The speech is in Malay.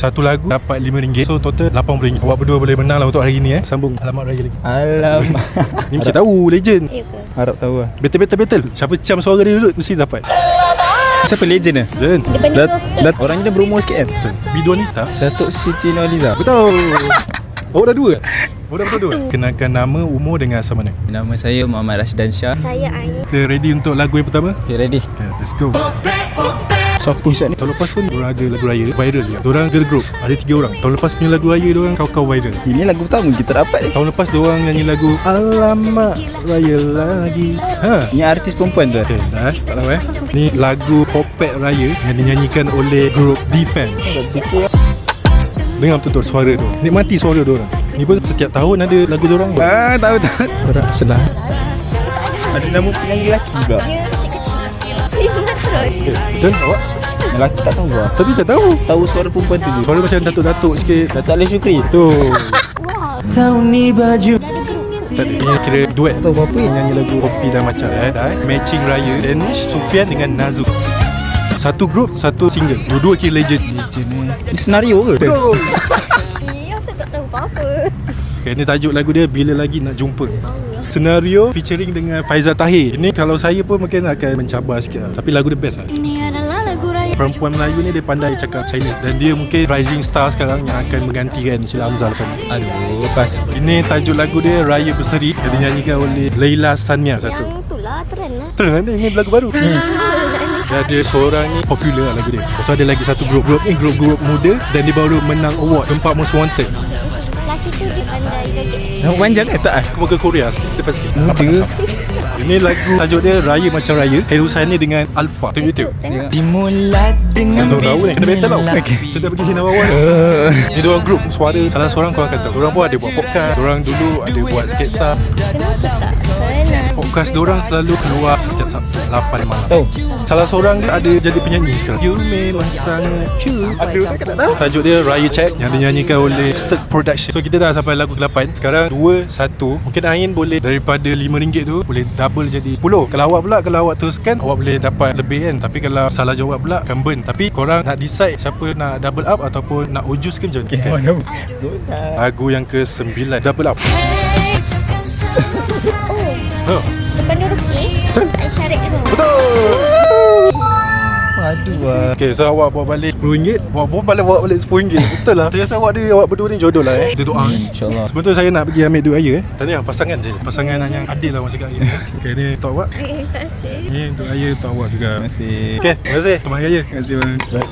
Satu lagu dapat RM5. So total RM80. Awak berdua boleh menang lah untuk hari ni Sambung alamat raya lagi. Alamak. Ni mesti tahu legend. Ya ke? Harap tahu lah. Betul. Siapa cam suara dia dulu mesti dapat. Siapa legend ni? Legend. Orang ni dah berumur sikit kan? Bidu Anita. Datuk Siti Nurhaliza. Betul. Awak dah dua? Awak dah betul dua? Kenakan nama, umur dengan asal mana? Nama saya Muhammad Rashidan Shah. Saya Ain. Kita ready untuk lagu yang pertama? Okay, ready? Okay, let's go. Siapa Ustaz ni? Tahun lepas pun diorang ada lagu raya viral juga. Diorang girl group. Ada 3 orang. Tahun lepas punya lagu raya diorang kau-kau viral. Ini lagu pertama kita dapat ni. Tahun lepas diorang nyanyi lagu Alamak Raya Lagi. Ini artis perempuan tu. Okay, dah tak tahu Ni lagu Popet Raya yang dinyanyikan oleh grup Defend. Dengar betul-betul suara tu. Nikmati suara diorang. Ni pun setiap tahun ada lagu diorang. Tahu. Berat selah. Ada nama penyanyi lelaki juga. Dia kecil-kecil. Saya pernah terus. Okay, betul awak? Lelaki tak tahu lah. Tadi saya tahu. Tahu suara perempuan tu je. Suara macam datuk-datuk sikit. Datuk Ali Syukri. Tu. Wah. Tahu ni baju. Dah ada grup ke? Tak ada. Ini kira duet. Tahu apa ni? Nyanyi lagu Kopi dan Macam Matching Raya Danish Sufian dengan Nazuk. Satu grup, satu single. Dua-dua kira legend. Ini senario ke? Betul. Ya, saya tak tahu apa-apa. Okay, ini tajuk lagu dia Bila Lagi Nak Jumpa. Allah. Senario featuring dengan Faizal Tahir. Ini kalau saya pun mungkin akan mencabar sikit lah. Tapi lagu dia best lah. Ini adalah lagu raya. Perempuan Melayu ni dia pandai cakap Chinese. Dan dia mungkin rising star sekarang yang akan menggantikan Sheila Hamzah lepas ni. Aduh, lepas. Ini tajuk lagu dia Raya Berseri yang dinyanyikan oleh Leila Sanmia satu. Yang tu lah, trend lah. Terus ini lagu baru. Dia ada seorang ni popular lah lagu dia. Lepas tu ada lagi satu grup ni grup muda. Dan dia baru menang award Tempat Most Wanted. Lelaki tu dia pandai joget. Nama panjang tak? Aku muka Korea sikit. Depan sikit. Muda. Ini lagu tajuk dia Raya Macam Raya. Herusan ni dengan Alpha. Tengok YouTube. Tengok. Dimulat dengan Saya tahu ni. Kena battle tau. Saya dah pergi hina bawah ni. Ni diorang grup. Suara salah seorang kau akan tahu. Diorang pun ada buat podcast. Diorang dulu ada buat sketsa. Kenapa tak? Kenapa? Podcast diorang selalu keluar setiap Sabtu 8 malam. Oh. Salah seorang dia ada jadi penyanyi sekarang. You memang sangat cute. Ada tak tahu. Tajuk dia Raya Check yang dinyanyikan oleh Sturk Production. So kita dah sampai lagu ke-8. Sekarang 2-1. Mungkin Ain boleh daripada RM5 tu boleh double jadi 10. Kalau awak teruskan, awak boleh dapat lebih kan. Tapi kalau salah jawab pula akan burn. Tapi korang nak decide siapa nak double up ataupun nak ujus ke macam mana. Lagu yang ke-9 double up. Oh, depan dia Ruki. Tak syarat ke tu? Betul. Aduh lah. Okay, so awak bawa balik RM10. Awak pun balik bawa balik RM10. Betul lah. Saya rasa awak berdua ni jodoh lah Dia doa InsyaAllah. Sebetulnya saya nak pergi ambil duit raya Tanya pasangan je. Pasangan yang adil lah orang cakap ni. Okay, ni untuk awak. Tak kasih. Ni untuk raya untuk awak juga. Terima kasih. Okay, terima kasih. Selamat raya. Terima kasih bang. Baik.